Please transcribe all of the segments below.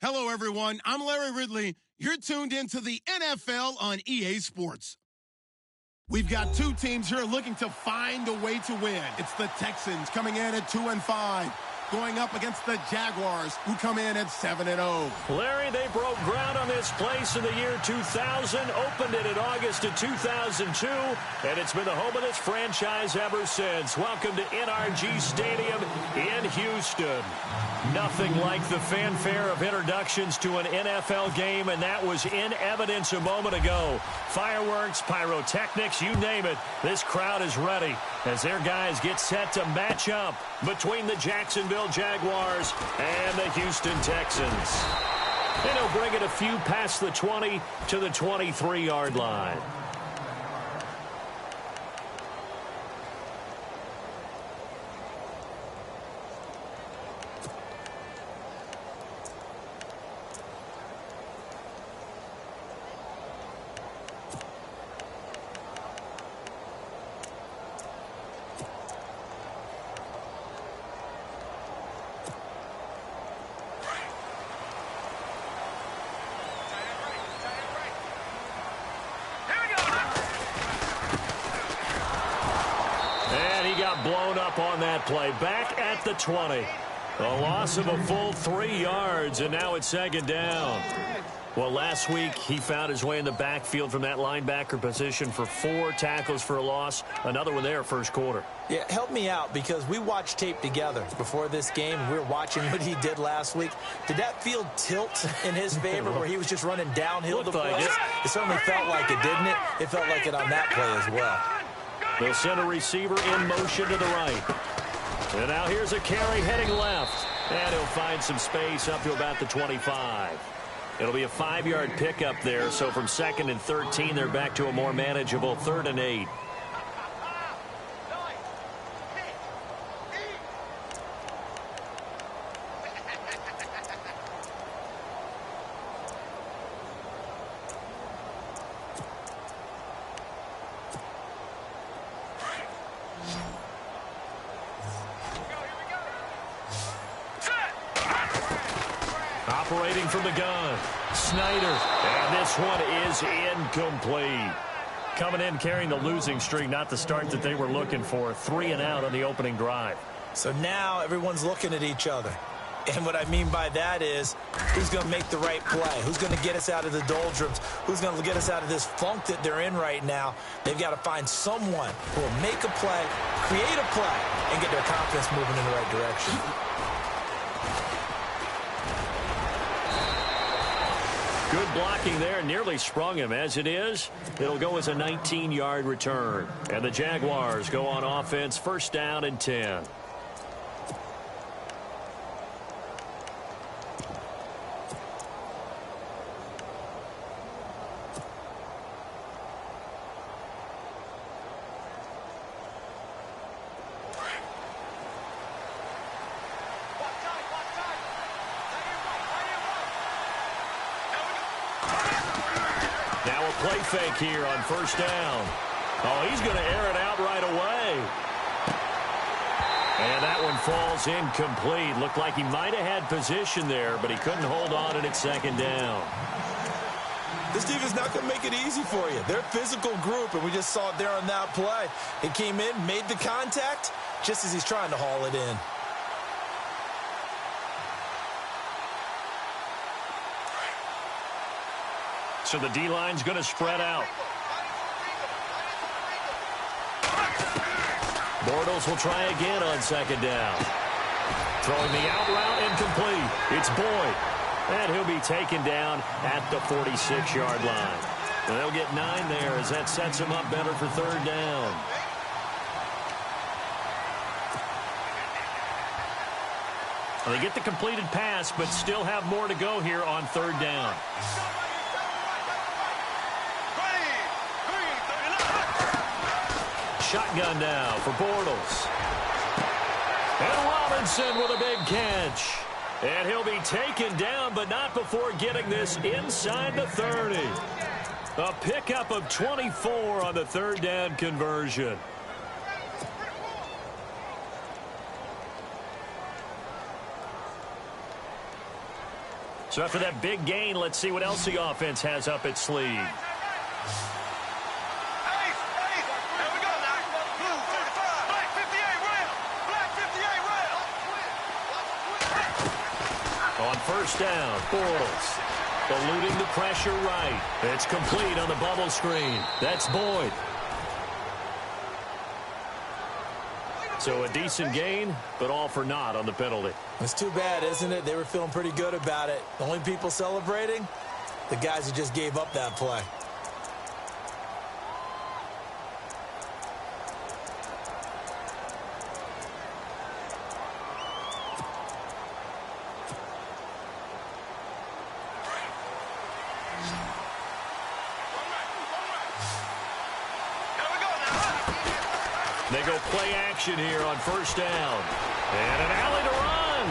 Hello, everyone. I'm Larry Ridley. You're tuned into the NFL on EA Sports. We've got two teams here looking to find a way to win. It's the Texans coming in at 2-5, going up against the Jaguars, who come in at 7-0. Larry, they broke ground on this place in the year 2000, opened it in August of 2002, and it's been the home of this franchise ever since. Welcome to NRG Stadium in Houston. Nothing like the fanfare of introductions to an NFL game, and that was in evidence a moment ago. Fireworks, pyrotechnics, you name it. This crowd is ready as their guys get set to match up between the Jacksonville Jaguars and the Houston Texans. And he'll bring it a few past the 20 to the 23-yard line. Blown up on that play. Back at the 20. A loss of a full 3 yards, and now it's second down. Well, last week he found his way in the backfield from that linebacker position for 4 tackles for a loss. Another one there first quarter. Yeah, help me out, because we watched tape together before this game. We were watching what he did last week. Did that field tilt in his favor where he was just running downhill to play? It certainly felt like it, didn't it? It felt like it on that play as well. They'll send a receiver in motion to the right. And now here's a carry heading left. And he'll find some space up to about the 25. It'll be a 5-yard pickup there. So from 2nd and 13, they're back to a more manageable 3rd and 8. Operating from the gun, Snyder, and this one is incomplete. Coming in carrying the losing streak, not the start that they were looking for. 3 and out on the opening drive. So now everyone's looking at each other. And what I mean by that is, who's going to make the right play? Who's going to get us out of the doldrums? Who's going to get us out of this funk that they're in right now? They've got to find someone who will make a play, create a play, and get their confidence moving in the right direction. Good blocking there, nearly sprung him. As it is, it'll go as a 19-yard return. And the Jaguars go on offense, first down and 10. Now a play fake here on first down. Oh, he's going to air it out right away. And that one falls incomplete. Looked like he might have had position there, but he couldn't hold on, and it's second down. This defense is not going to make it easy for you. They're a physical group, and we just saw it there on that play. It came in, made the contact, just as he's trying to haul it in. So the D-line's going to spread out. Bortles will try again on second down. Throwing the out route incomplete. It's Boyd. And he'll be taken down at the 46-yard line. And they'll get 9 there as that sets him up better for third down. Well, they get the completed pass, but still have more to go here on third down. Shotgun now for Bortles. And Robinson with a big catch. And he'll be taken down, but not before getting this inside the 30. A pickup of 24 on the third down conversion. So after that big gain, let's see what else the offense has up its sleeve. On first down, Bortles eluding the pressure right. It's complete on the bubble screen. That's Boyd. So a decent gain, but all for naught on the penalty. It's too bad, isn't it? They were feeling pretty good about it. The only people celebrating, the guys who just gave up that play. They go play action here on first down. And an alley to run.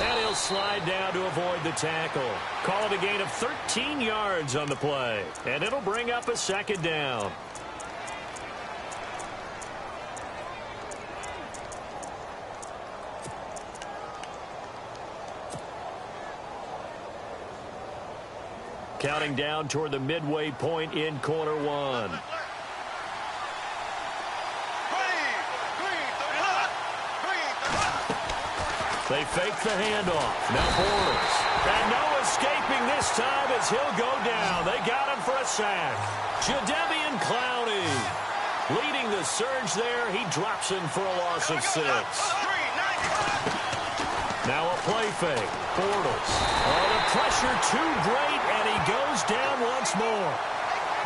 And he'll slide down to avoid the tackle. Call it a gain of 13 yards on the play. And it'll bring up a second down. Counting down toward the midway point in quarter one. They fake the handoff. Now Bortles. And no escaping this time as he'll go down. They got him for a sack. Jadeveon Clowney leading the surge there. He drops him for a loss of 6. Now a play fake. Bortles. Oh, the pressure too great, and he goes down once more.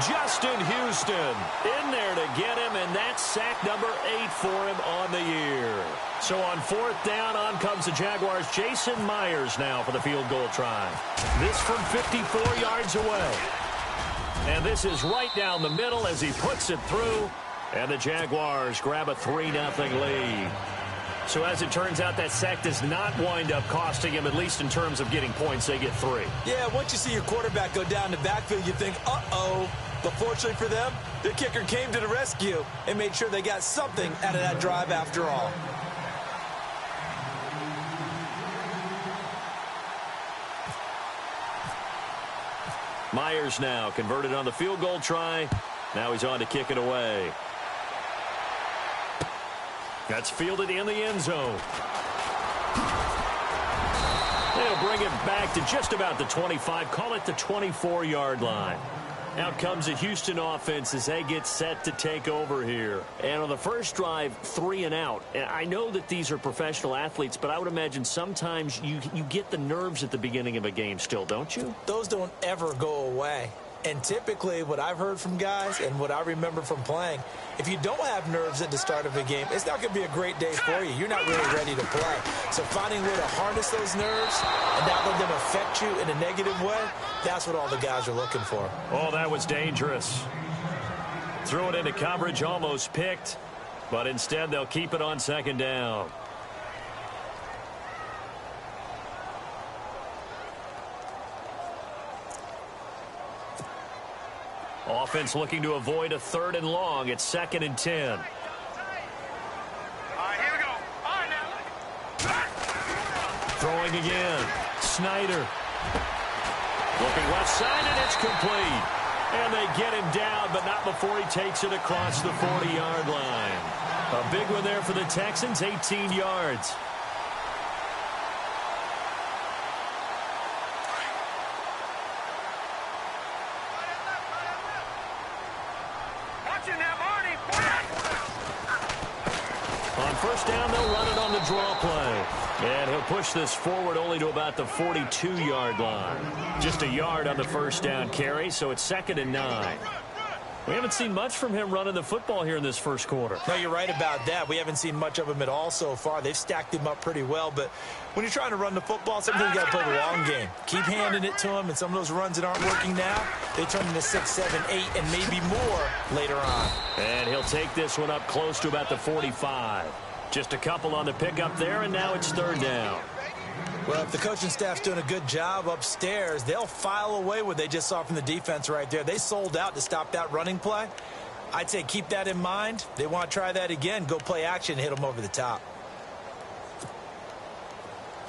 Justin Houston in there to get him, and that's sack number 8 for him on the year. So on fourth down, on comes the Jaguars' Jason Myers now for the field goal try. This from 54 yards away. And this is right down the middle as he puts it through, and the Jaguars grab a 3-0 lead. So as it turns out, that sack does not wind up costing him, at least in terms of getting points. They get 3. Yeah, once you see your quarterback go down the backfield, you think, uh-oh. But fortunately for them, the kicker came to the rescue and made sure they got something out of that drive after all. Myers now converted on the field goal try. Now he's on to kick it away. That's fielded in the end zone. They'll bring it back to just about the 25. Call it the 24-yard line. Out comes the Houston offense as they get set to take over here. And on the first drive, 3 and out. And I know that these are professional athletes, but I would imagine sometimes you get the nerves at the beginning of a game still, don't you? Those don't ever go away. And typically what I've heard from guys and what I remember from playing, if you don't have nerves at the start of a game, it's not going to be a great day for you. You're not really ready to play. So finding a way to harness those nerves and not let them affect you in a negative way, that's what all the guys are looking for. Oh, that was dangerous. Threw it into coverage, almost picked, but instead they'll keep it on second down. Offense looking to avoid a 3rd and long. It's 2nd and 10. All right, here we go. All right, now. Throwing again. Snyder. Looking left side, and it's complete. And they get him down, but not before he takes it across the 40-yard line. A big one there for the Texans, 18 yards. On first down, they'll run it on the draw play. And he'll push this forward only to about the 42-yard line. Just a yard on the first down carry, so it's 2nd and 9. We haven't seen much from him running the football here in this first quarter. No, you're right about that. We haven't seen much of him at all so far. They've stacked him up pretty well, but when you're trying to run the football, sometimes you got to play the long game. Keep handing it to him, and some of those runs that aren't working now, they turn into 6, 7, 8, and maybe more later on. And he'll take this one up close to about the 45. Just a couple on the pickup there, and now it's 3rd down. Well, if the coaching staff's doing a good job upstairs, they'll file away what they just saw from the defense right there. They sold out to stop that running play. I'd say keep that in mind. They want to try that again. Go play action and hit them over the top.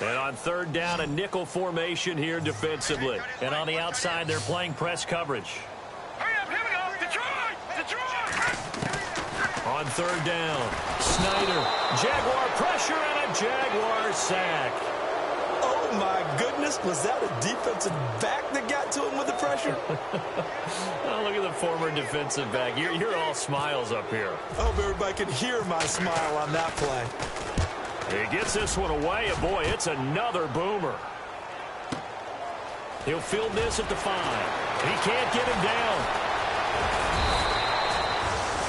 And on third down, a nickel formation here defensively. And on the outside, they're playing press coverage. Hurry up, here we go. Detroit! Detroit! On third down, Snyder, Jaguar pressure and a Jaguar sack. Oh, my goodness. Was that a defensive back that got to him with the pressure? Oh, look at the former defensive back. You're all smiles up here. I hope everybody can hear my smile on that play. He gets this one away, and boy, it's another boomer. He'll field this at the 5. He can't get him down.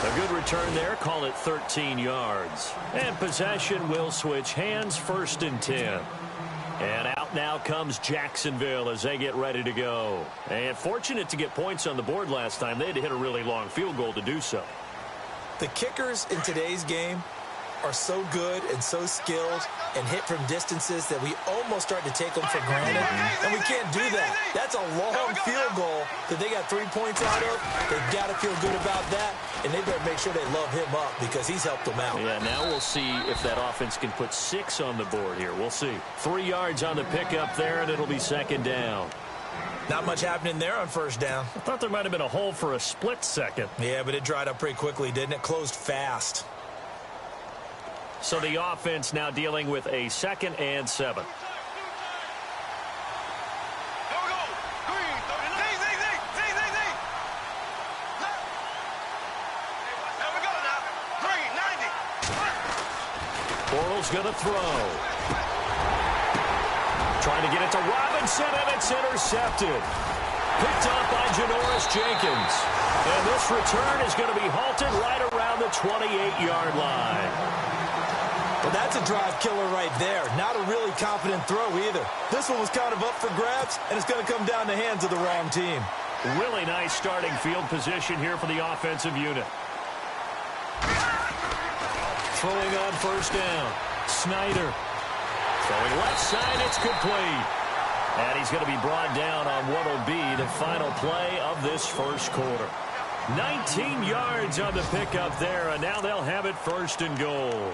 A good return there, call it 13 yards. And possession will switch hands, 1st and 10. And out now comes Jacksonville as they get ready to go. And fortunate to get points on the board last time. They had to hit a really long field goal to do so. The kickers in today's game are so good and so skilled and hit from distances that we almost start to take them for granted, and we can't do that. That's a long field goal that they got 3 points out of. They've got to feel good about that, and they better make sure they love him up because he's helped them out. Yeah, now we'll see if that offense can put 6 on the board here. We'll see. 3 yards on the pickup there, and it'll be 2nd down. Not much happening there on 1st down. I thought there might have been a hole for a split second. Yeah, but it dried up pretty quickly, didn't it? Closed fast. So the offense now dealing with a 2nd and 7. Bortles going to throw. Trying to get it to Robinson, and it's intercepted. Picked up by Janoris Jenkins. And this return is going to be halted right around the 28-yard line. Well, that's a drive killer right there. Not a really confident throw either. This one was kind of up for grabs, and it's going to come down the hands of the wrong team. Really nice starting field position here for the offensive unit. Throwing on 1st down. Snyder. Throwing left side, it's complete. And he's going to be brought down on what will be the final play of this 1st quarter. 19 yards on the pickup there, and now they'll have it 1st and goal.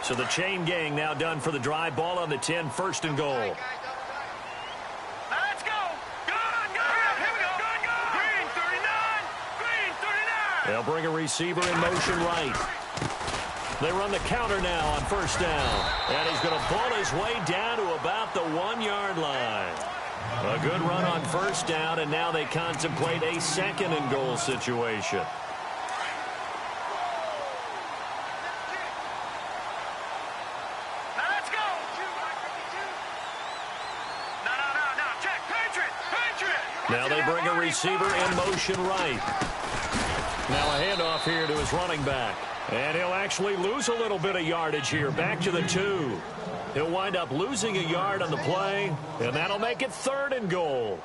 So the chain gang now done for the drive. Ball on the 10, 1st and goal. Let's go. Good. Here we go. Good. Green 39. Green 39. They'll bring a receiver in motion right. They run the counter now on 1st down. And he's going to pull his way down to about the 1-yard line. A good run on 1st down, and now they contemplate a 2nd and goal situation. Now they bring a receiver in motion right. Now a handoff here to his running back. And he'll actually lose a little bit of yardage here. Back to the 2. He'll wind up losing a yard on the play, and that'll make it 3rd and goal.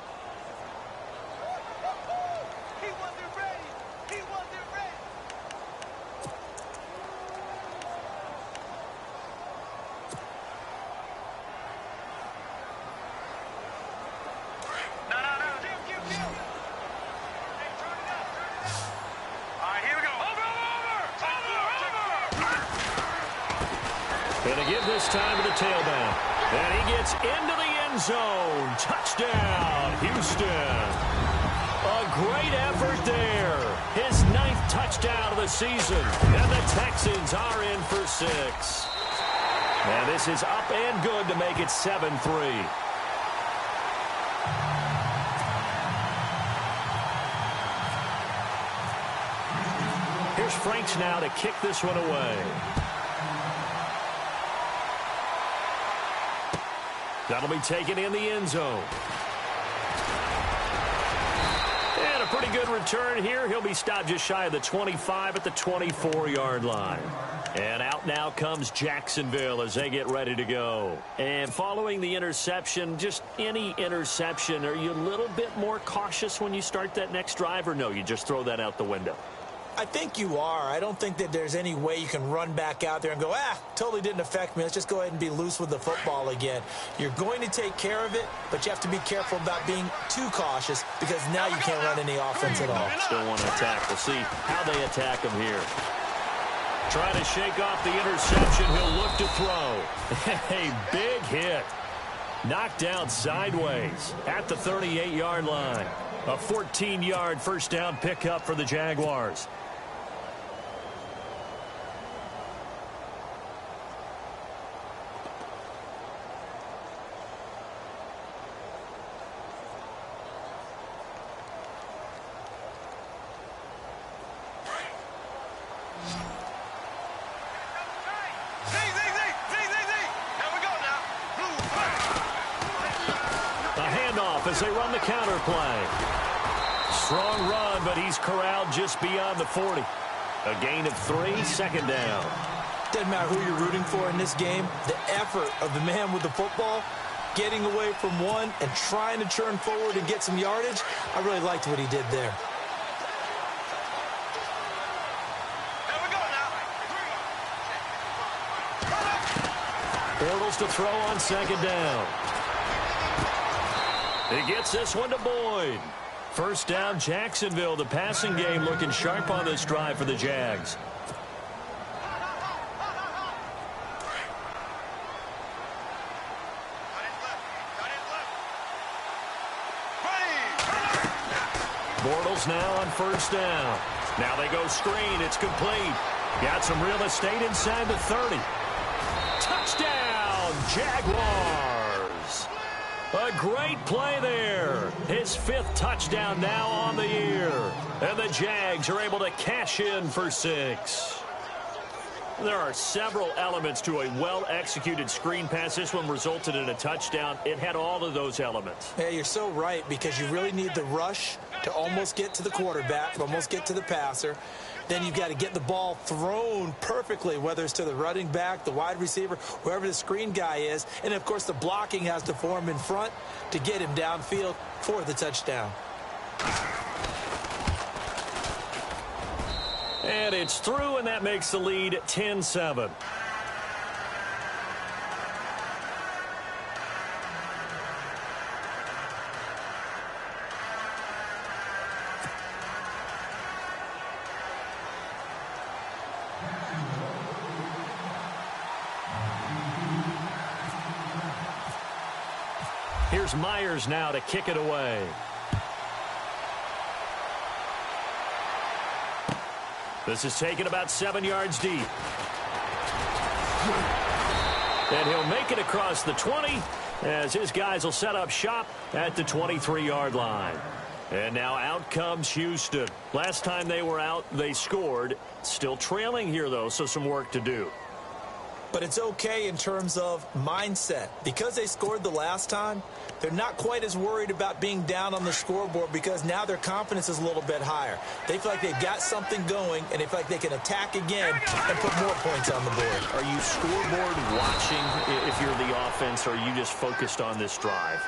Going to give this time to the tailback. And he gets into the end zone. Touchdown, Houston. A great effort there. His 9th touchdown of the season. And the Texans are in for 6. And this is up and good to make it 7-3. Here's Franks now to kick this one away. That'll be taken in the end zone. And a pretty good return here. He'll be stopped just shy of the 25 at the 24-yard line. And out now comes Jacksonville as they get ready to go. And following the interception, just any interception, are you a little bit more cautious when you start that next drive, or no, you just throw that out the window? I think you are. I don't think that there's any way you can run back out there and go, totally didn't affect me. Let's just go ahead and be loose with the football again. You're going to take care of it, but you have to be careful about being too cautious because now you can't run any offense at all. Still want to attack. We'll see how they attack them here. Trying to shake off the interception. He'll look to throw. A big hit. Knocked down sideways at the 38-yard line. A 14-yard first down pickup for the Jaguars. As they run the counter play. Strong run, but he's corralled just beyond the 40. A gain of 3, second down. Doesn't matter who you're rooting for in this game. The effort of the man with the football, getting away from one and trying to turn forward and get some yardage, I really liked what he did there. Bortles to throw on second down. He gets this one to Boyd. First down, Jacksonville. The passing game looking sharp on this drive for the Jags. Bortles now on first down. Now they go screen. It's complete. Got some real estate inside the 30. Touchdown, Jaguars. A great play there. His 5th touchdown now on the year. And the Jags are able to cash in for 6. There are several elements to a well-executed screen pass. This one resulted in a touchdown. It had all of those elements. Yeah, you're so right, because you really need the rush to almost get to the quarterback, almost get to the passer. Then you've got to get the ball thrown perfectly, whether it's to the running back, the wide receiver, whoever the screen guy is. And, of course, the blocking has to form in front to get him downfield for the touchdown. And it's through, and that makes the lead 10-7. Here's Myers now to kick it away. This is taken about 7 yards deep. And he'll make it across the 20 as his guys will set up shop at the 23-yard line. And now out comes Houston. Last time they were out, they scored. Still trailing here, though, so some work to do. But it's okay in terms of mindset. Because they scored the last time, they're not quite as worried about being down on the scoreboard, because now their confidence is a little bit higher. They feel like they've got something going, and they feel like they can attack again and put more points on the board. Are you scoreboard watching if you're the offense, or are you just focused on this drive?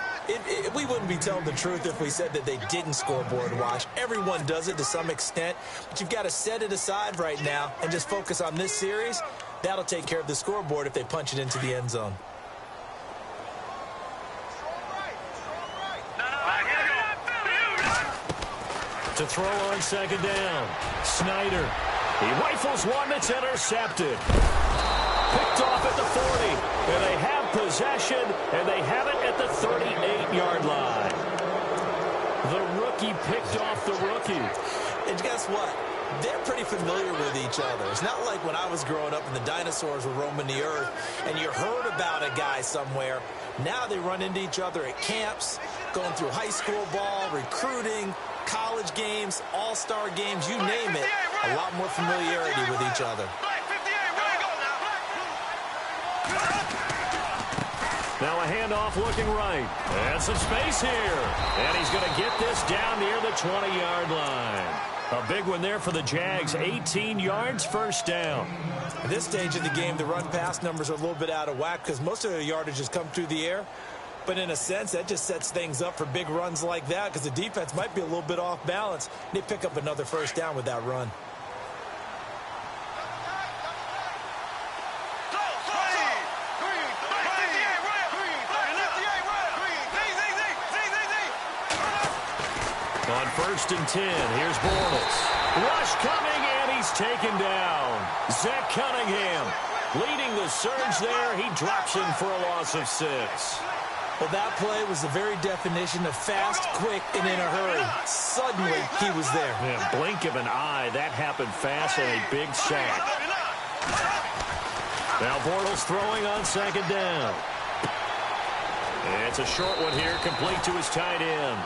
We wouldn't be telling the truth if we said that they didn't scoreboard watch. Everyone does it to some extent, but you've got to set it aside right now and just focus on this series. That'll take care of the scoreboard if they punch it into the end zone. To throw on second down, Snyder. He rifles one that's intercepted. Picked off at the 40. And they have possession, and they have it at the 38-yard line. The rookie picked off the rookie. And guess what? They're pretty familiar with each other. It's not like when I was growing up and the dinosaurs were roaming the earth and you heard about a guy somewhere. Now they run into each other at camps, going through high school ball, recruiting, college games, all-star games, you name it. A lot more familiarity with each other. Now a handoff looking right. And some space here. And he's going to get this down near the 20-yard line. A big one there for the Jags. 18 yards, first down. At this stage of the game, the run-pass numbers are a little bit out of whack because most of their yardage has come through the air. But in a sense, that just sets things up for big runs like that because the defense might be a little bit off balance. They pick up another first down with that run. On 1st and 10, here's Bortles. Rush coming, and he's taken down. Zach Cunningham leading the surge there. He drops him for a loss of 6. Well, that play was the very definition of fast, quick, and in a hurry. Suddenly, he was there. Yeah, blink of an eye. That happened fast and a big sack. Now Bortles throwing on 2nd down. It's a short one here, complete to his tight end.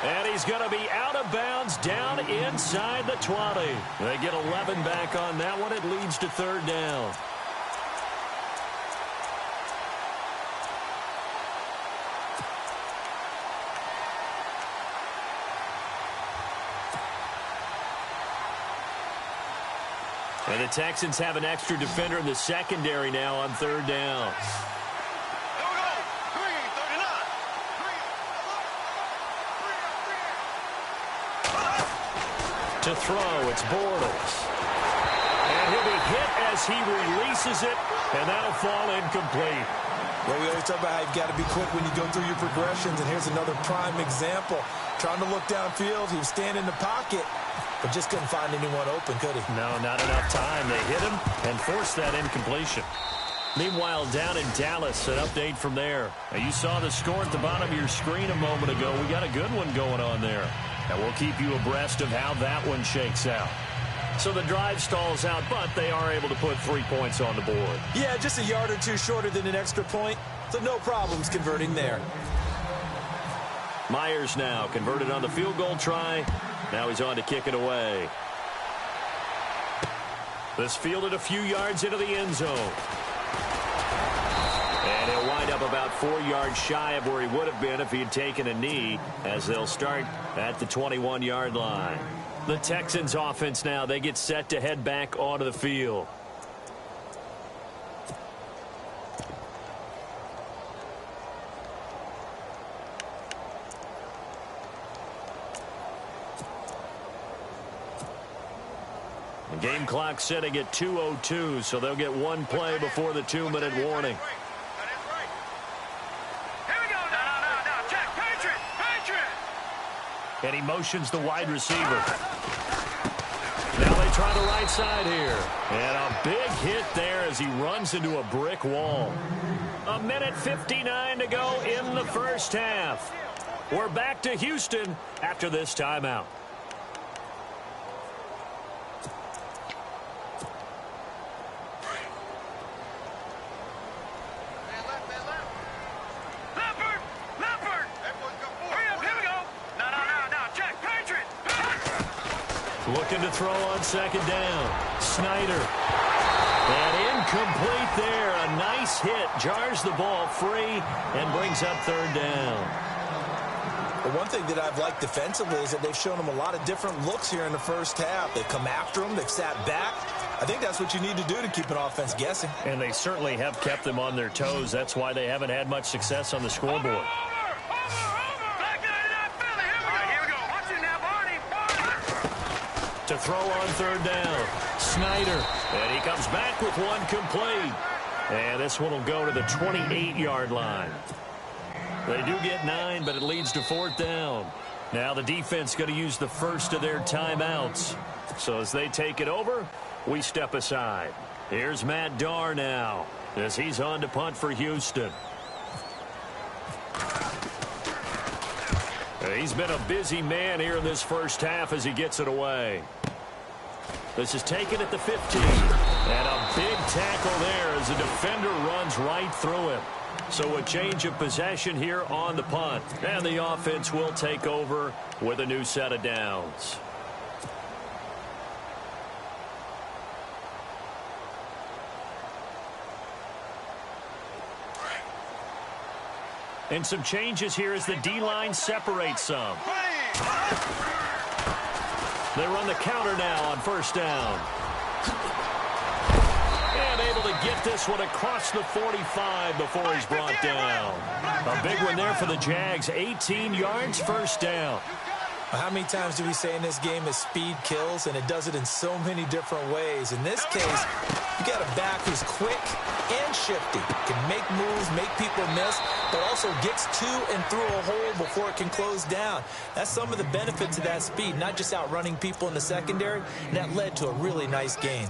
And he's going to be out of bounds down inside the 20. They get 11 back on that one. It leads to 3rd down. And the Texans have an extra defender in the secondary now on 3rd down. To throw, it's Bortles. And he'll be hit as he releases it, and that'll fall incomplete. Well, we always talk about how you've got to be quick when you go through your progressions, and here's another prime example. Trying to look downfield, he was standing in the pocket, but just couldn't find anyone open, could he? No, not enough time. They hit him and forced that incompletion. Meanwhile, down in Dallas, an update from there. Now, you saw the score at the bottom of your screen a moment ago. We got a good one going on there. And we'll keep you abreast of how that one shakes out. So the drive stalls out, but they are able to put 3 points on the board. Yeah, just a yard or two shorter than an extra point, so no problems converting there. Myers now converted on the field goal try. Now he's on to kick it away. This fielded a few yards into the end zone. And he'll wind up about 4 yards shy of where he would have been if he had taken a knee, as they'll start at the 21-yard line. The Texans offense now, they get set to head back onto the field. The game clock setting at 2:02, so they'll get one play before the 2-minute warning. And he motions the wide receiver. Now they try the right side here. And a big hit there as he runs into a brick wall. 1:59 to go in the first half. We're back to Houston after this timeout. Looking to throw on 2nd down. Snyder. And incomplete there. A nice hit. Jars the ball free and brings up 3rd down. Well, one thing that I've liked defensively is that they've shown him a lot of different looks here in the first half. They've come after him. They've sat back. I think that's what you need to do to keep an offense guessing. And they certainly have kept them on their toes. That's why they haven't had much success on the scoreboard. To throw on 3rd down. Snyder. And he comes back with one complete. And this one will go to the 28-yard line. They do get 9, but it leads to 4th down. Now the defense going to use the first of their timeouts. So as they take it over, we step aside. Here's Matt Darr now as he's on to punt for Houston. He's been a busy man here in this first half as he gets it away. This is taken at the 15. And a big tackle there as the defender runs right through him. So a change of possession here on the punt. And the offense will take over with a new set of downs. And some changes here as the D-line separates some. They run the counter now on 1st down. And able to get this one across the 45 before he's brought down. A big one there for the Jags. 18 yards, 1st down. How many times do we say in this game that speed kills, and it does it in so many different ways? In this case, you got a back who's quick and shifty, can make moves, make people miss, but also gets to and through a hole before it can close down. That's some of the benefits of that speed, not just outrunning people in the secondary, and that led to a really nice gain.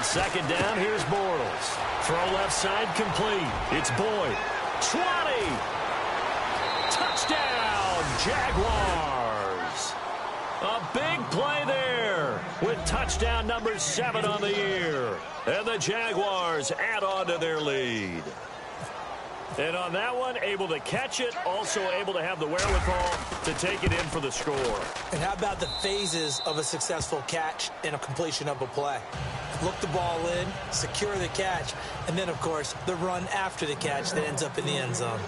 Second down, here's Bortles. Throw left side complete. It's Boyd. 20. Touchdown, Jaguars. A big play there with touchdown number 7 on the year. And the Jaguars add on to their lead. And on that one, able to catch it, also able to have the wherewithal to take it in for the score. And how about the phases of a successful catch and a completion of a play? Look the ball in, secure the catch, and then, of course, the run after the catch that ends up in the end zone.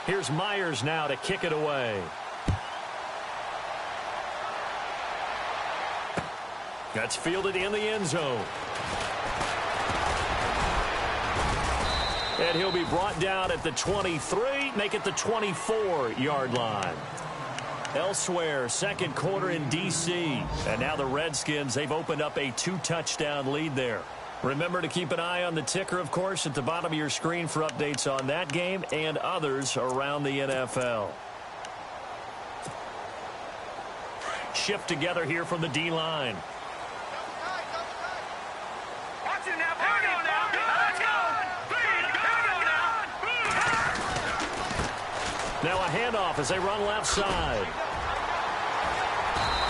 Here's Myers now to kick it away. That's fielded in the end zone. And he'll be brought down at the 23, make it the 24-yard line. Elsewhere, second quarter in D.C. And now the Redskins, they've opened up a 2-touchdown lead there. Remember to keep an eye on the ticker, of course, at the bottom of your screen for updates on that game and others around the NFL. Shift together here from the D-line. Now a handoff as they run left side.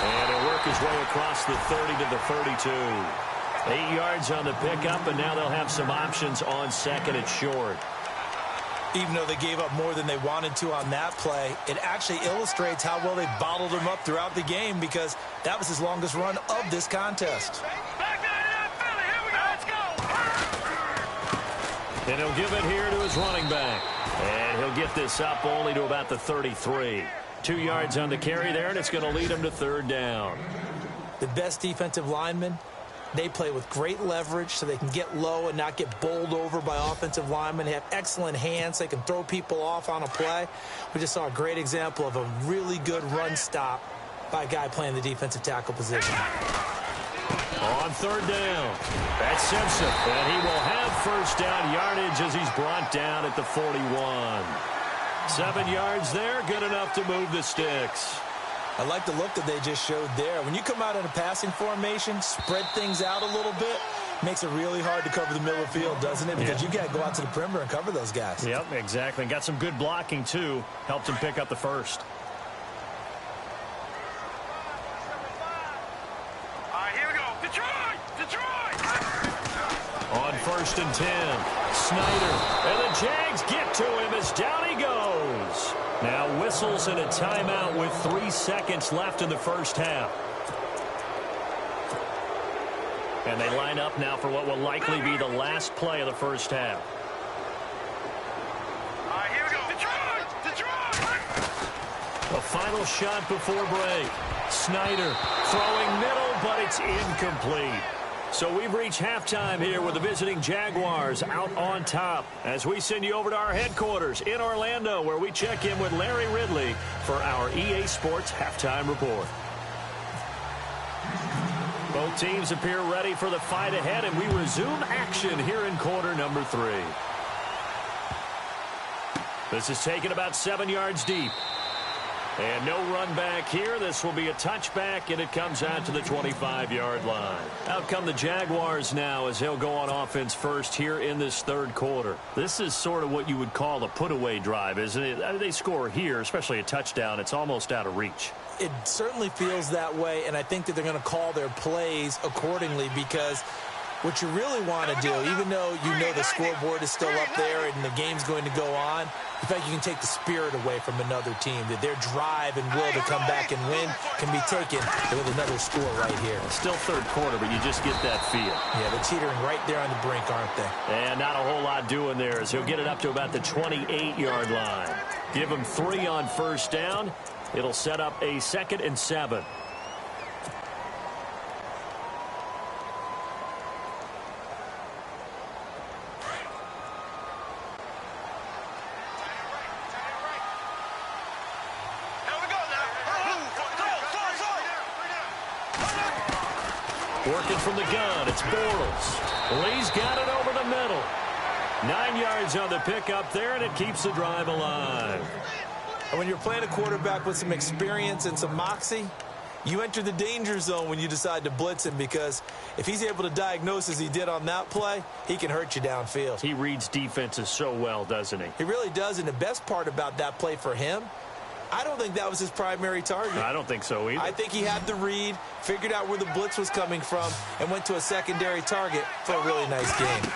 And he'll work his way across the 30 to the 32. 8 yards on the pickup, and now they'll have some options on second and short. Even though they gave up more than they wanted to on that play, it actually illustrates how well they bottled him up throughout the game, because that was his longest run of this contest. And he'll give it here to his running back. And he'll get this up only to about the 33. 2 yards on the carry there, and it's going to lead him to third down. The best defensive linemen, they play with great leverage so they can get low and not get bowled over by offensive linemen. They have excellent hands. They can throw people off on a play. We just saw a great example of a really good run stop by a guy playing the defensive tackle position. On third down, that's Simpson. And he will have first down yardage as he's brought down at the 41. 7 yards there, good enough to move the sticks. I like the look that they just showed there. When you come out in a passing formation, spread things out a little bit, makes it really hard to cover the middle of the field, doesn't it? Because you got to go out to the perimeter and cover those guys. Yep, exactly. And got some good blocking, too. Helped him pick up the first. On first and 10, Snyder, and the Jags get to him as down he goes. Now whistles and a timeout with 3 seconds left in the first half. And they line up now for what will likely be the last play of the first half. Here we go. Detroit! A final shot before break. Snyder throwing middle, but it's incomplete. So we've reached halftime here with the visiting Jaguars out on top as we send you over to our headquarters in Orlando, where we check in with Larry Ridley for our EA Sports Halftime Report. Both teams appear ready for the fight ahead, and we resume action here in quarter number 3. This is taken about 7 yards deep. And no run back here. This will be a touchback, and it comes out to the 25-yard line. Out come the Jaguars now as they'll go on offense first here in this third quarter. This is sort of what you would call a put-away drive, isn't it? They score here, especially a touchdown. It's almost out of reach. It certainly feels that way, and I think that they're going to call their plays accordingly, because What you really want to do, even though you know the scoreboard is still up there and the game's going to go on, in fact, you can take the spirit away from another team, that their drive and will to come back and win can be taken with another score right here. Still third quarter, but you just get that feel. Yeah, they're teetering right there on the brink, aren't they? And not a whole lot doing there as he'll get it up to about the 28-yard line. Give him 3 on first down. It'll set up a 2nd and 7. Working from the gun, it's Bortles. Lee's got it over the middle. 9 yards on the pickup there, and it keeps the drive alive. And when you're playing a quarterback with some experience and some moxie, you enter the danger zone when you decide to blitz him, because if he's able to diagnose as he did on that play, he can hurt you downfield. He reads defenses so well, doesn't he? He really does, and the best part about that play for him, I don't think that was his primary target. I don't think so either. I think he had the read, figured out where the blitz was coming from, and went to a secondary target for a really nice game.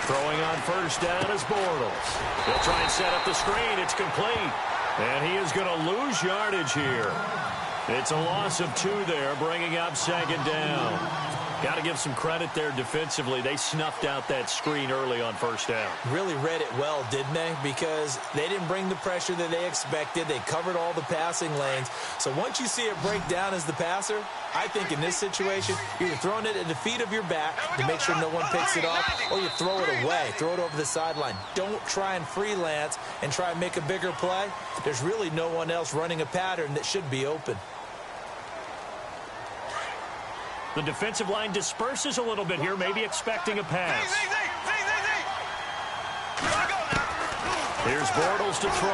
Throwing on first down is Bortles. He'll try and set up the screen. It's complete. And he is going to lose yardage here. It's a loss of 2 there, bringing up 2nd down. Got to give some credit there defensively. They snuffed out that screen early on first down. Really read it well, didn't they? Because they didn't bring the pressure that they expected. They covered all the passing lanes. So once you see it break down as the passer, I think in this situation, you're either throwing it at the feet of your back to make sure no one picks it off, or you throw it away, throw it over the sideline. Don't try and freelance and try and make a bigger play. There's really no one else running a pattern that should be open. The defensive line disperses a little bit here, maybe expecting a pass. Here's Bortles to throw.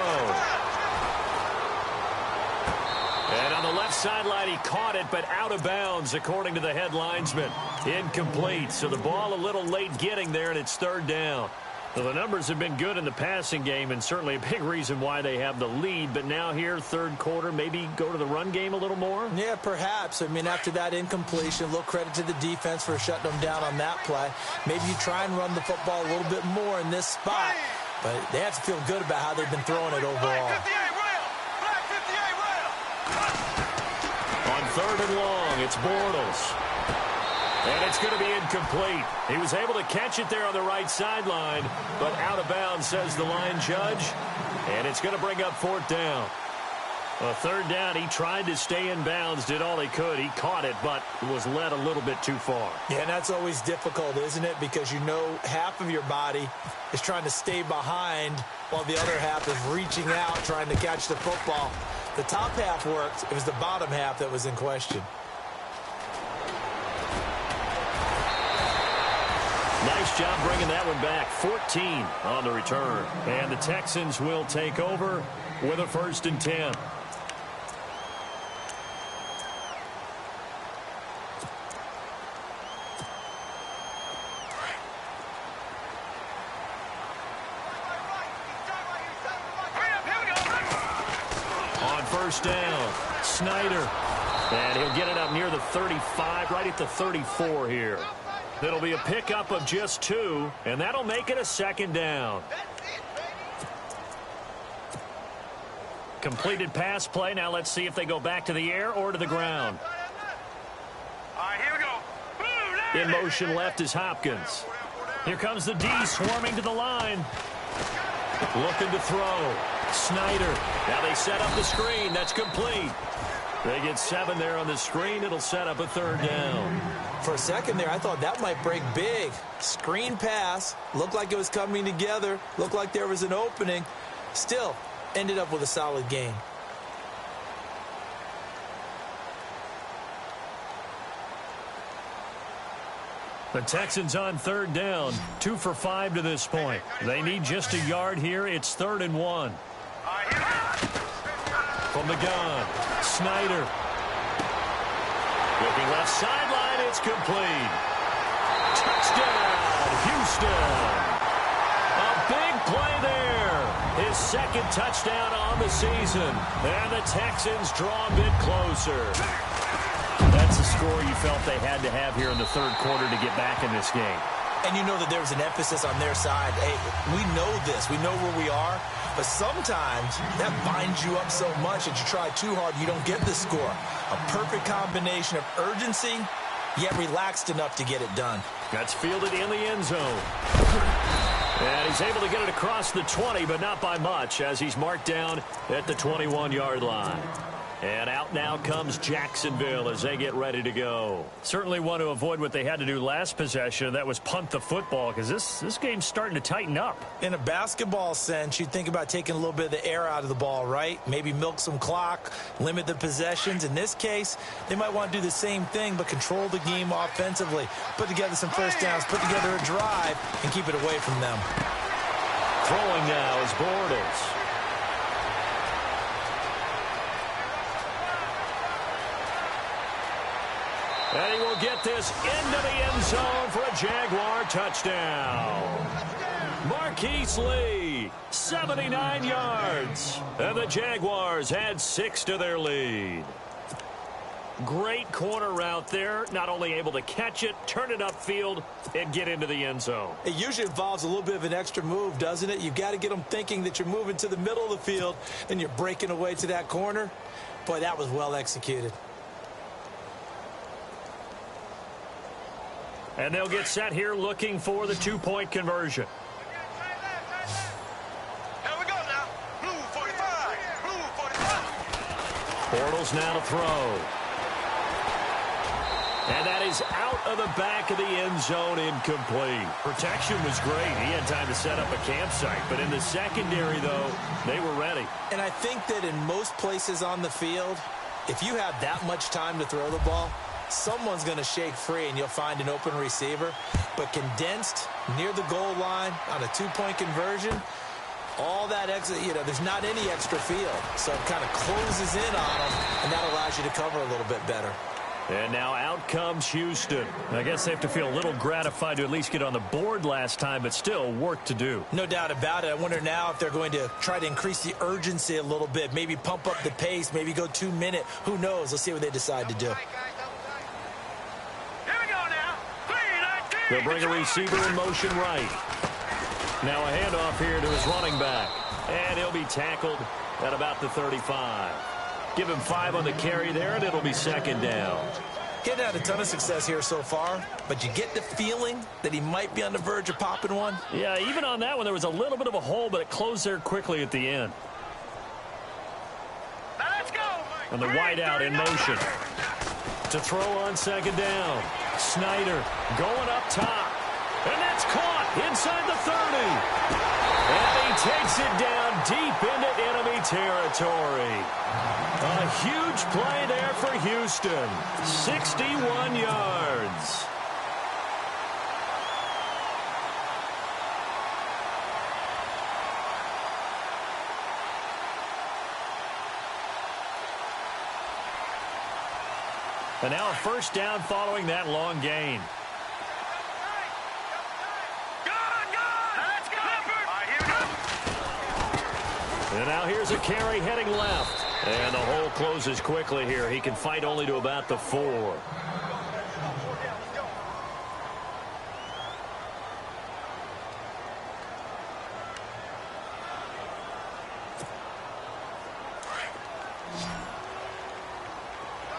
And on the left sideline, he caught it, but out of bounds, according to the head linesman. Incomplete, so the ball a little late getting there, and it's 3rd down. Well, the numbers have been good in the passing game, and certainly a big reason why they have the lead. But now here, 3rd quarter, maybe go to the run game a little more? Yeah, perhaps. I mean, after that incompletion, a little credit to the defense for shutting them down on that play. Maybe you try and run the football a little bit more in this spot. But they have to feel good about how they've been throwing it overall. On 3rd and long, it's Bortles. And it's going to be incomplete. He was able to catch it there on the right sideline, but out of bounds, says the line judge. And it's going to bring up 4th down. A 3rd down, he tried to stay in bounds, did all he could. He caught it, but was led a little bit too far. Yeah, and that's always difficult, isn't it? Because you know half of your body is trying to stay behind while the other half is reaching out, trying to catch the football. The top half worked. It was the bottom half that was in question. Nice job bringing that one back. 14 on the return. And the Texans will take over with a 1st and 10. On first down, Snyder. And he'll get it up near the 35, right at the 34 here. It'll be a pickup of just 2, and that'll make it a 2nd down. Completed pass play. Now let's see if they go back to the air or to the ground. All right, here we go. In motion left is Hopkins. Here comes the D swarming to the line. Looking to throw. Snyder. Now they set up the screen. That's complete. They get 7 there on the screen. It'll set up a 3rd down. For a second there, I thought that might break big. Screen pass. Looked like it was coming together. Looked like there was an opening. Still, ended up with a solid game. The Texans on 3rd down. 2 for 5 to this point. They need just a yard here. It's 3rd and 1. From the gun, Snyder. Looking left sideline, it's complete. Touchdown, Houston. A big play there. His 2nd touchdown on the season. And the Texans draw a bit closer. That's the score you felt they had to have here in the third quarter to get back in this game. And you know that there was an emphasis on their side. Hey, we know this. We know where we are. But sometimes that binds you up so much that you try too hard, you don't get the score. A perfect combination of urgency, yet relaxed enough to get it done. That's fielded in the end zone. And he's able to get it across the 20, but not by much, as he's marked down at the 21-yard line. And out now comes Jacksonville as they get ready to go. Certainly want to avoid what they had to do last possession. That was punt the football, because this game's starting to tighten up. In a basketball sense, you think about taking a little bit of the air out of the ball, right? Maybe milk some clock, limit the possessions. In this case, they might want to do the same thing, but control the game offensively. Put together some first downs, put together a drive, and keep it away from them. Throwing now is Bortles. And he will get this into the end zone for a Jaguar touchdown. Marquise Lee, 79 yards. And the Jaguars add 6 to their lead. Great corner route there. Not only able to catch it, turn it upfield, and get into the end zone. It usually involves a little bit of an extra move, doesn't it? You've got to get them thinking that you're moving to the middle of the field and you're breaking away to that corner. Boy, that was well executed. And they'll get set here looking for the two-point conversion. Here we go now. Blue 45. Blue 45. Bortles now to throw. And that is out of the back of the end zone, incomplete. Protection was great. He had time to set up a campsite. But in the secondary, though, they were ready. And I think that in most places on the field, if you have that much time to throw the ball, someone's going to shake free and you'll find an open receiver. But condensed near the goal line on a two-point conversion, all that extra, there's not any extra field. So it kind of closes in on them, and that allows you to cover a little bit better. And now out comes Houston. I guess they have to feel a little gratified to at least get on the board last time, but still work to do. No doubt about it. I wonder now if they're going to try to increase the urgency a little bit, maybe pump up the pace, maybe go 2 minute. Who knows? Let's see what they decide to do. Here we go now. 3-19. They'll bring a receiver in motion right. Now a handoff here to his running back. And he'll be tackled at about the 35. Give him 5 on the carry there, and it'll be second down. Getting had a ton of success here so far, but you get the feeling that he might be on the verge of popping one. Yeah, even on that one, there was a little bit of a hole, but it closed there quickly at the end. Now let's go. And the wideout in motion. To throw on second down. Snyder going up top. And that's caught inside the 30. And he takes it down deep into enemy territory. A huge play there for Houston. 61 yards. And now a first down following that long gain. And now here's a carry heading left. And the hole closes quickly here. He can fight only to about the 4.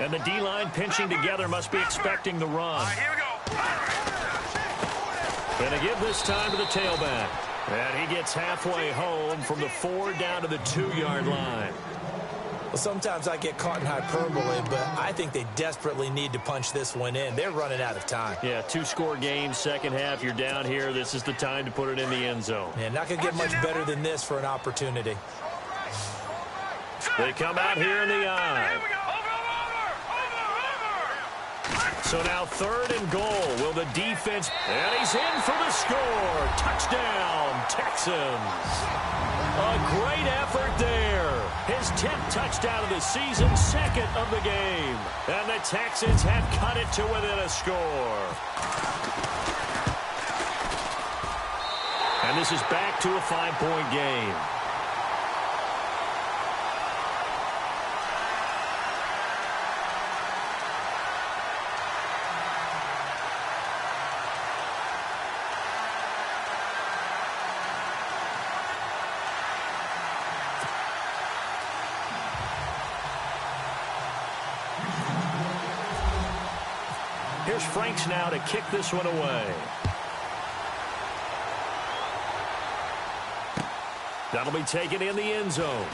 And the D-line pinching together must be expecting the run. Here we go. And they give this time to the tailback. And he gets halfway home from the 4 down to the 2-yard line. Well, sometimes I get caught in hyperbole, but I think they desperately need to punch this one in. They're running out of time. Yeah, 2-score game, second half. You're down here. This is the time to put it in the end zone. Yeah, not going to get much better than this for an opportunity. They come out here in the eye. Here we go. Over. So now 3rd and goal. Will the defense... And he's in for the score. Touchdown, Texans. A great effort there. His 10th touchdown of the season, 2nd of the game. And the Texans have cut it to within a score. And this is back to a 5-point game. Here's Franks now to kick this one away. That'll be taken in the end zone.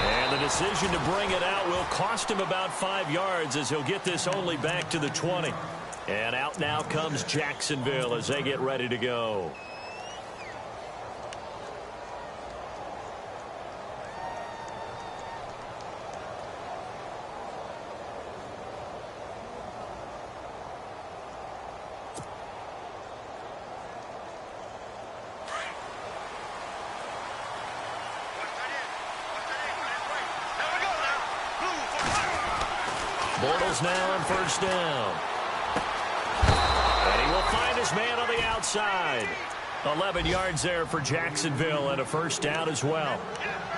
And the decision to bring it out will cost him about 5 yards as he'll get this only back to the 20. And out now comes Jacksonville as they get ready to go. Bortles now on first down. And he will find his man on the outside. 11 yards there for Jacksonville and a first down as well.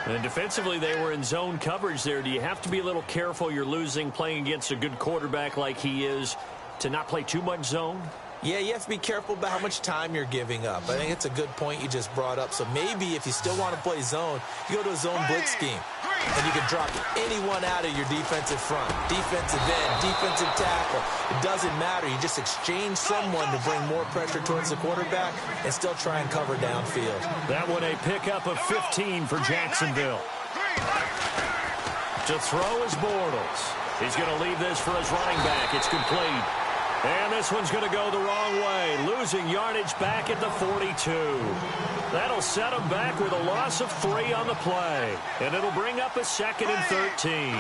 And defensively, they were in zone coverage there. Do you have to be a little careful? You're losing playing against a good quarterback like he is to not play too much zone? Yeah, you have to be careful about how much time you're giving up. I think it's a good point you just brought up. So maybe if you still want to play zone, you go to a zone blitz scheme. And you can drop anyone out of your defensive front. Defensive end, defensive tackle. It doesn't matter. You just exchange someone to bring more pressure towards the quarterback and still try and cover downfield. That one a pickup of 15 for Jacksonville. To throw is Bortles. He's going to leave this for his running back. It's complete. And this one's going to go the wrong way, losing yardage back at the 42. That'll set him back with a loss of 3 on the play. And it'll bring up a 2nd and 13.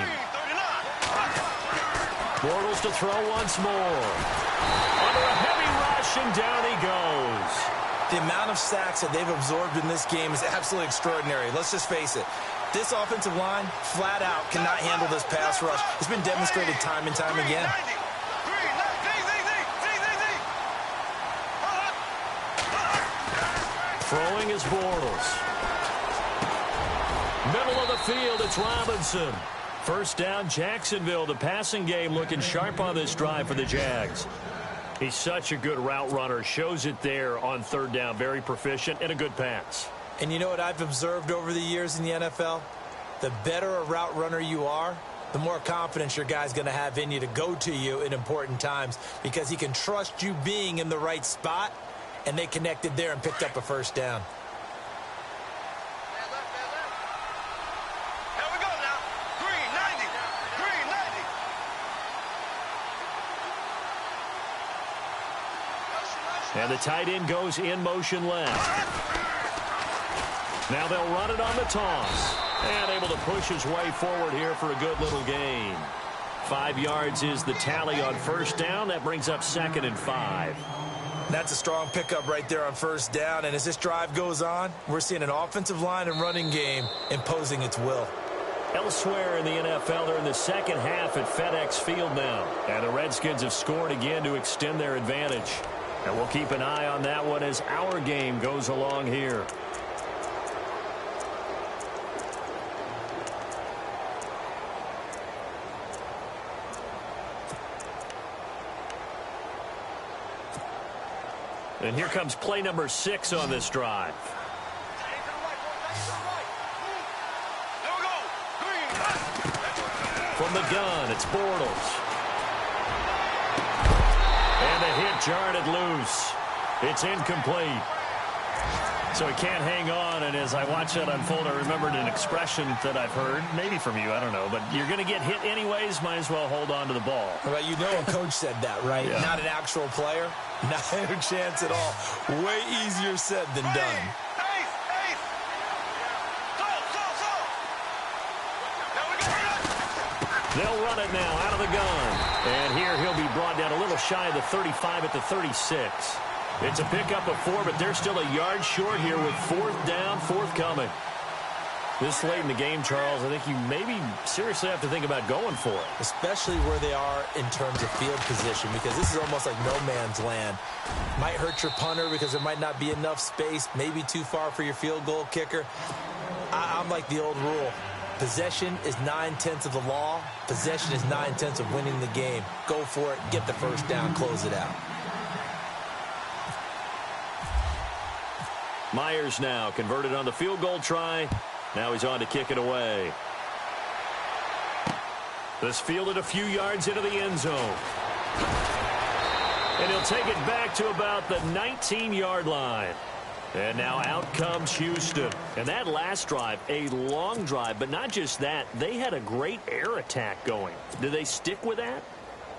Bortles to throw once more. Under a heavy rush, and down he goes. The amount of sacks that they've absorbed in this game is absolutely extraordinary. Let's just face it. This offensive line, flat out, cannot handle this pass rush. It's been demonstrated time and time again. Throwing is Bortles. Middle of the field, it's Robinson. First down, Jacksonville. The passing game looking sharp on this drive for the Jags. He's such a good route runner. Shows it there on third down. Very proficient and a good pass. And you know what I've observed over the years in the NFL? The better a route runner you are, the more confidence your guy's going to have in you to go to you in important times because he can trust you being in the right spot. And they connected there and picked up a first down. Here we go now. Green 90. Green 90. And the tight end goes in motion left. Now they'll run it on the toss. And able to push his way forward here for a good little gain. 5 yards is the tally on first down. That brings up 2nd and 5. That's a strong pickup right there on first down. And as this drive goes on, we're seeing an offensive line and running game imposing its will. Elsewhere in the NFL, they're in the second half at FedEx Field now. And the Redskins have scored again to extend their advantage. And we'll keep an eye on that one as our game goes along here. And here comes play number 6 on this drive. From the gun, it's Bortles. And the hit jarred it loose. It's incomplete. So he can't hang on, and as I watch that unfold, I remembered an expression that I've heard, maybe from you, I don't know, but you're going to get hit anyways, might as well hold on to the ball. Well, you know a coach said that, right? Yeah. Not an actual player. Not a chance at all. Way easier said than done. They'll run it now out of the gun. And here he'll be brought down a little shy of the 35 at the 36. It's a pickup of 4, but they're still a yard short here with 4th down, 4th coming. This late in the game, Charles, I think you maybe seriously have to think about going for it. Especially where they are in terms of field position, because this is almost like no man's land. Might hurt your punter because there might not be enough space, maybe too far for your field goal kicker. I'm like the old rule. Possession is 9/10 of the law. Possession is 9/10 of winning the game. Go for it, get the first down, close it out. Myers now converted on the field goal try. Now he's on to kick it away. This fielded a few yards into the end zone. And he'll take it back to about the 19-yard line. And now out comes Houston. And that last drive, a long drive, but not just that. They had a great air attack going. Do they stick with that?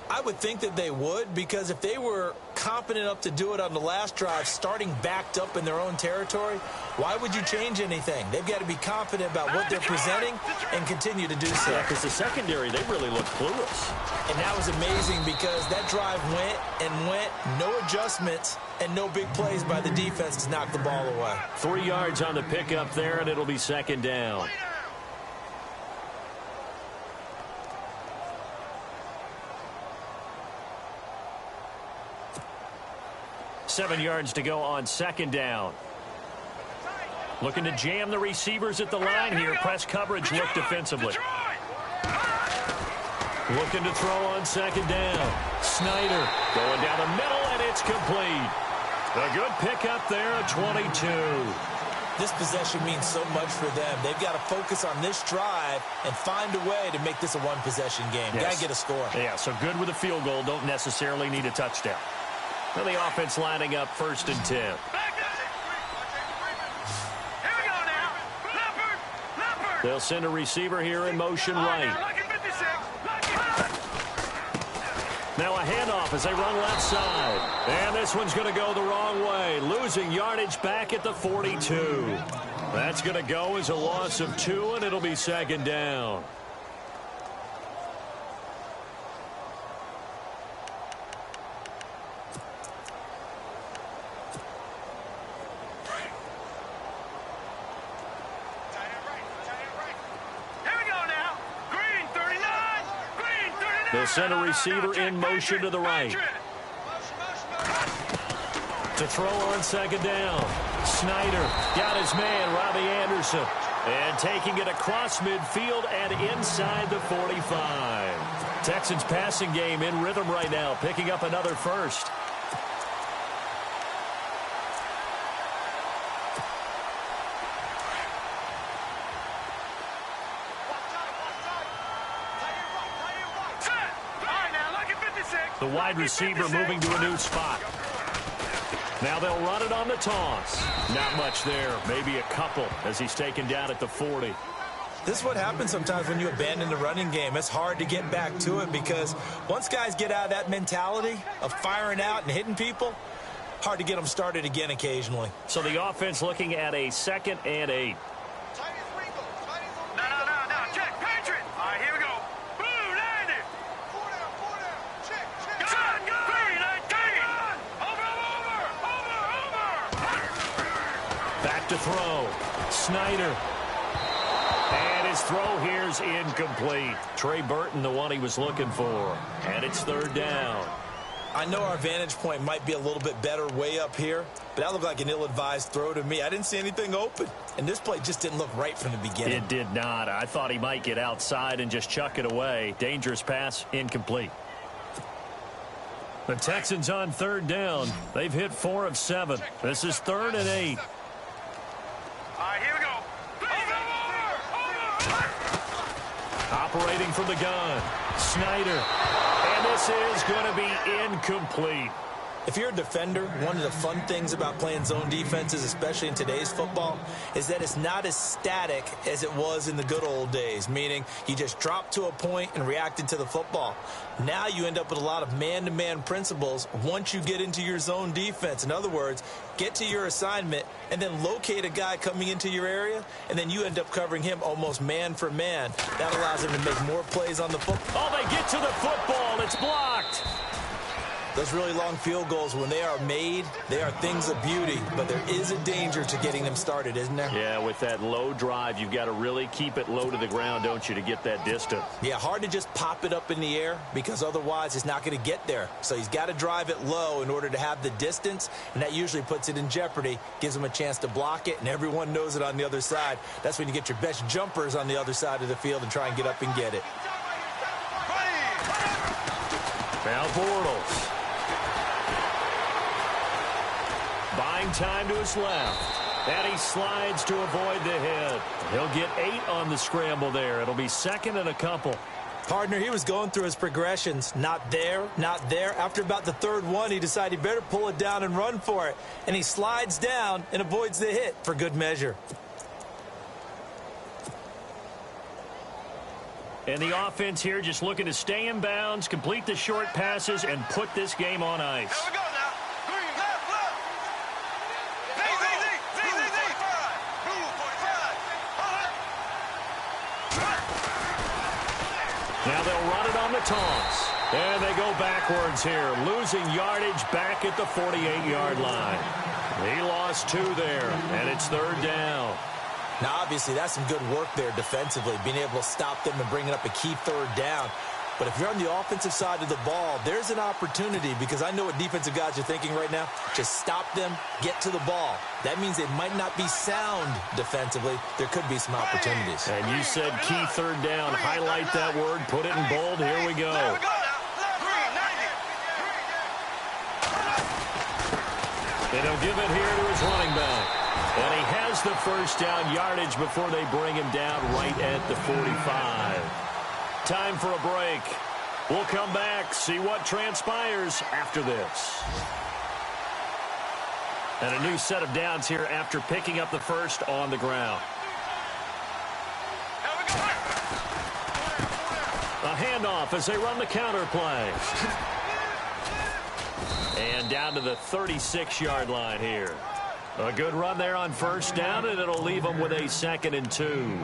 I would think that they would, because if they were competent enough to do it on the last drive, starting backed up in their own territory, why would you change anything? They've got to be confident about what they're presenting and continue to do so. Yeah, because the secondary, they really looked clueless. And that was amazing because that drive went and went, no adjustments and no big plays by the defense to knock the ball away. 3 yards on the pickup there, and it'll be second down. Seven yards to go on second down. Looking to jam the receivers at the line here. Press coverage look defensively. Looking to throw on second down. Snyder going down the middle, and it's complete. A good pickup there at 22. This possession means so much for them. They've got to focus on this drive and find a way to make this a one-possession game. Yes. Got to get a score. Yeah, so good with a field goal. Don't necessarily need a touchdown. Well, the offense lining up 1st and 10. Here we go now. Leopard. They'll send a receiver here in motion right. Now a handoff as they run left side. And this one's going to go the wrong way. Losing yardage back at the 42. That's going to go as a loss of 2, and it'll be second down. They'll send a receiver in motion to the right. To throw on second down. Snyder got his man, Robbie Anderson. And taking it across midfield and inside the 45. Texans passing game in rhythm right now, picking up another first. The wide receiver moving to a new spot. Now they'll run it on the toss. Not much there. Maybe a couple as he's taken down at the 40. This is what happens sometimes when you abandon the running game. It's hard to get back to it because once guys get out of that mentality of firing out and hitting people, hard to get them started again occasionally. So the offense looking at a 2nd and 8. To throw. Snyder. And his throw here's incomplete. Trey Burton, the one he was looking for. And it's 3rd down. I know our vantage point might be a little bit better way up here, but that looked like an ill-advised throw to me. I didn't see anything open. And this play just didn't look right from the beginning. It did not. I thought he might get outside and just chuck it away. Dangerous pass, incomplete. The Texans on 3rd down. They've hit 4 of 7. This is 3rd and 8. Here we go. Operating from the gun. Snyder. And this is going to be incomplete. If you're a defender, one of the fun things about playing zone defenses, especially in today's football, is that it's not as static as it was in the good old days, meaning you just dropped to a point and reacted to the football. Now you end up with a lot of man-to-man principles once you get into your zone defense. In other words, get to your assignment and then locate a guy coming into your area, and then you end up covering him almost man for man. That allows him to make more plays on the football. Oh, they get to the football. It's blocked. Those really long field goals, when they are made, they are things of beauty, but there is a danger to getting them started, isn't there? Yeah, with that low drive, you've got to really keep it low to the ground, don't you, to get that distance. Yeah, hard to just pop it up in the air because otherwise it's not going to get there. So he's got to drive it low in order to have the distance, and that usually puts it in jeopardy, gives him a chance to block it, and everyone knows it on the other side. That's when you get your best jumpers on the other side of the field and try and get up and get it. Now Bortles. Buying time to his left. And he slides to avoid the hit. He'll get 8 on the scramble there. It'll be 2nd and a couple. Partner, he was going through his progressions. Not there, not there. After about the third one, he decided he better pull it down and run for it. And he slides down and avoids the hit for good measure. And the offense here just looking to stay in bounds, complete the short passes, and put this game on ice. Here we go now. Green, left, left. Z. Blue, 45. Now they'll run it on the toss. And they go backwards here, losing yardage back at the 48-yard line. He lost 2 there, and it's third down. Now, obviously, that's some good work there defensively, being able to stop them and bringing up a key third down. But if you're on the offensive side of the ball, there's an opportunity, because I know what defensive guys are thinking right now. Just stop them, get to the ball. That means they might not be sound defensively. There could be some opportunities. And you said key third down. Highlight that word, put it in bold. Here we go. Here we go now. Green, 90. And he'll give it here to his running back. And he has the first down yardage before they bring him down right at the 45. Time for a break. We'll come back, see what transpires after this. And a new set of downs here after picking up the first on the ground. Here we go. A handoff as they run the counter play. And down to the 36-yard line here. A good run there on first down, and it'll leave them with a 2nd and 2.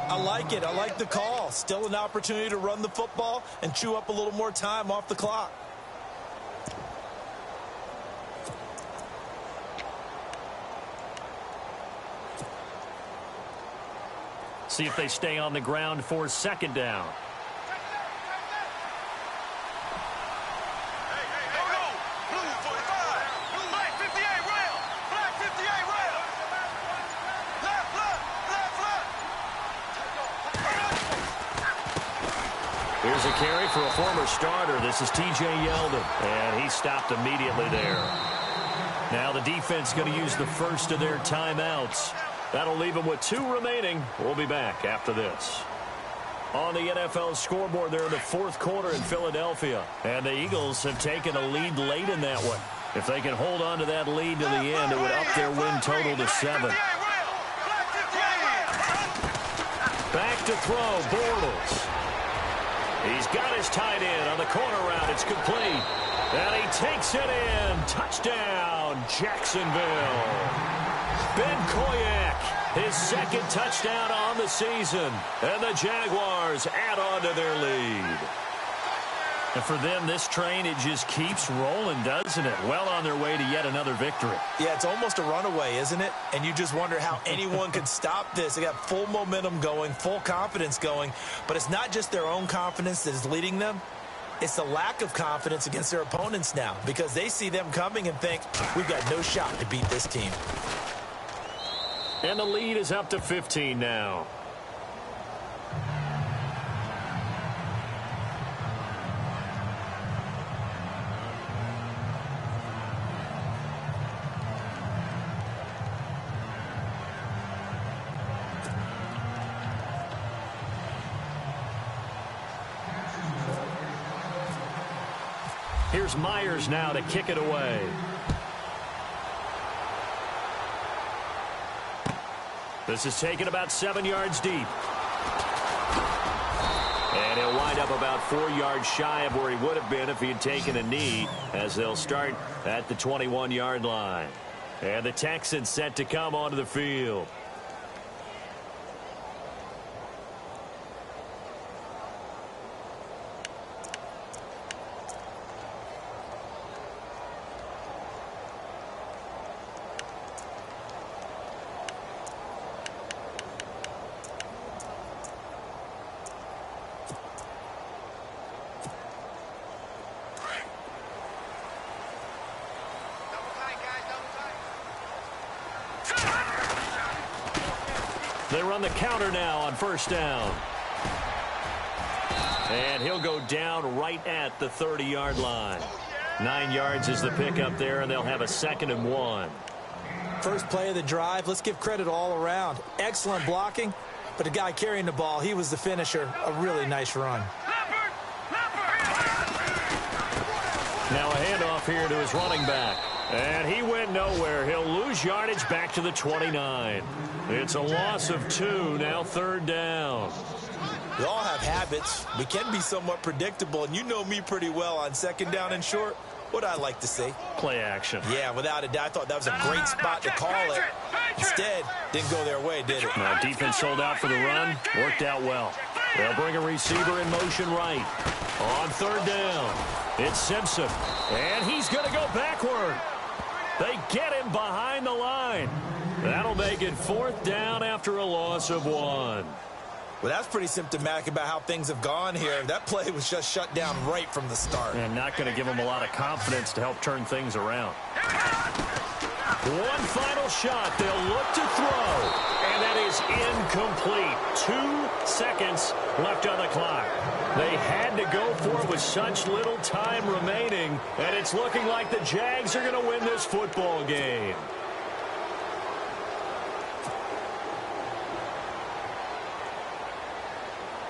I like it. I like the call. Still an opportunity to run the football and chew up a little more time off the clock. See if they stay on the ground for 2nd down. Here's a carry for a former starter. This is T.J. Yeldon, and he stopped immediately there. Now the defense going to use the first of their timeouts. That'll leave them with 2 remaining. We'll be back after this. On the NFL scoreboard, they're in the 4th quarter in Philadelphia, and the Eagles have taken a lead late in that one. If they can hold on to that lead to the end, it would up their win total to 7. Back to throw, Bortles. He's got his tight end on the corner route. It's complete. And he takes it in. Touchdown, Jacksonville. Ben Koyak, his 2nd touchdown on the season. And the Jaguars add on to their lead. And for them, this train, it just keeps rolling, doesn't it? Well on their way to yet another victory. Yeah, it's almost a runaway, isn't it? And you just wonder how anyone could stop this. They got full momentum going, full confidence going. But it's not just their own confidence that is leading them. It's the lack of confidence against their opponents now, because they see them coming and think, we've got no shot to beat this team. And the lead is up to 15 now. Here's Myers now to kick it away. This is taken about 7 yards deep. And he'll wind up about 4 yards shy of where he would have been if he had taken a knee, as they'll start at the 21-yard line. And the Texans set to come onto the field. They run the counter now on first down. And he'll go down right at the 30-yard line. 9 yards is the pickup there, and they'll have a 2nd and 1. First play of the drive, let's give credit all around. Excellent blocking, but the guy carrying the ball, he was the finisher. A really nice run. Now a handoff here to his running back. And he went nowhere. He'll lose yardage back to the 29. It's a loss of 2, now 3rd down. We all have habits. We can be somewhat predictable, and you know me pretty well on 2nd down and short. What I like to see? Play action. Yeah, without a doubt. I thought that was a great spot to call it. Instead, didn't go their way, did it? Now defense sold out for the run. Worked out well. They'll bring a receiver in motion right. On 3rd down, it's Simpson. And he's going to go backward. They get him behind the line. That'll make it 4th down after a loss of 1. Well, that's pretty symptomatic about how things have gone here. That play was just shut down right from the start. And not going to give them a lot of confidence to help turn things around. One final shot. They'll look to throw. And that is incomplete. 2 seconds left on the clock. They had to go for it with such little time remaining. And it's looking like the Jags are going to win this football game.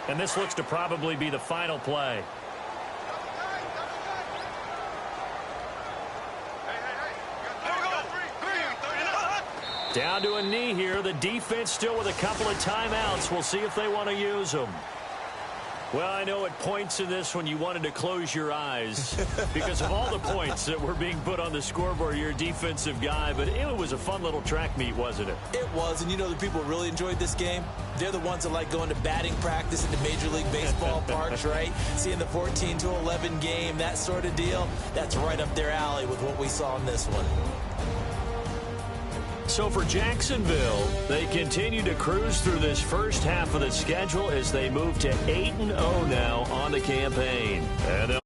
And this looks to probably be the final play. Down to a knee here. The defense still with a couple of timeouts. We'll see if they want to use them. Well, I know at points in this when you wanted to close your eyes because of all the points that were being put on the scoreboard. You're a defensive guy, but it was a fun little track meet, wasn't it? It was, and you know the people who really enjoyed this game? They're the ones that like going to batting practice at the Major League Baseball parks, right? Seeing the 14-11 game, that sort of deal. That's right up their alley with what we saw in this one. So for Jacksonville, they continue to cruise through this first half of the schedule as they move to 8-0 now on the campaign. And